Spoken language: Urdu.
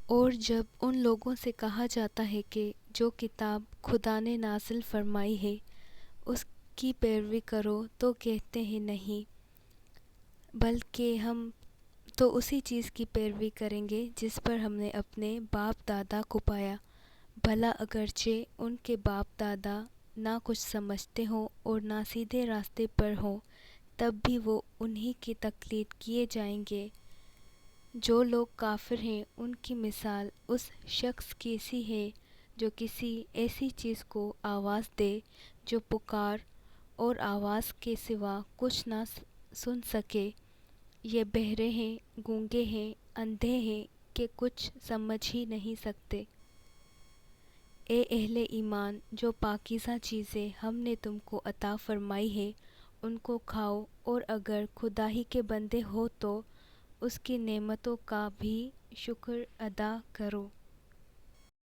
اور جب ان لوگوں سے کہا جاتا ہے کہ جو کتاب خدا نے نازل فرمائی ہے اس کی پیروی کرو تو کہتے ہیں نہیں، بلکہ ہم تو اسی چیز کی پیروی کریں گے جس پر ہم نے اپنے باپ دادا کو پایا، بھلا اگرچہ ان کے باپ دادا نہ کچھ سمجھتے ہوں اور نہ سیدھے راستے پر ہوں، تب بھی وہ انہی کی تقلید کیے جائیں گے۔ جو لوگ کافر ہیں ان کی مثال اس شخص کی سی ہے جو کسی ایسی چیز کو آواز دے جو پکار اور آواز کے سوا کچھ نہ سن سکے۔ یہ بہرے ہیں، گونگے ہیں، اندھے ہیں کہ کچھ سمجھ ہی نہیں سکتے۔ اے اہل ایمان، جو پاکیزہ چیزیں ہم نے تم کو عطا فرمائی ہیں ان کو کھاؤ، اور اگر خدا ہی کے بندے ہو تو اس کی نعمتوں کا بھی شکر ادا کرو۔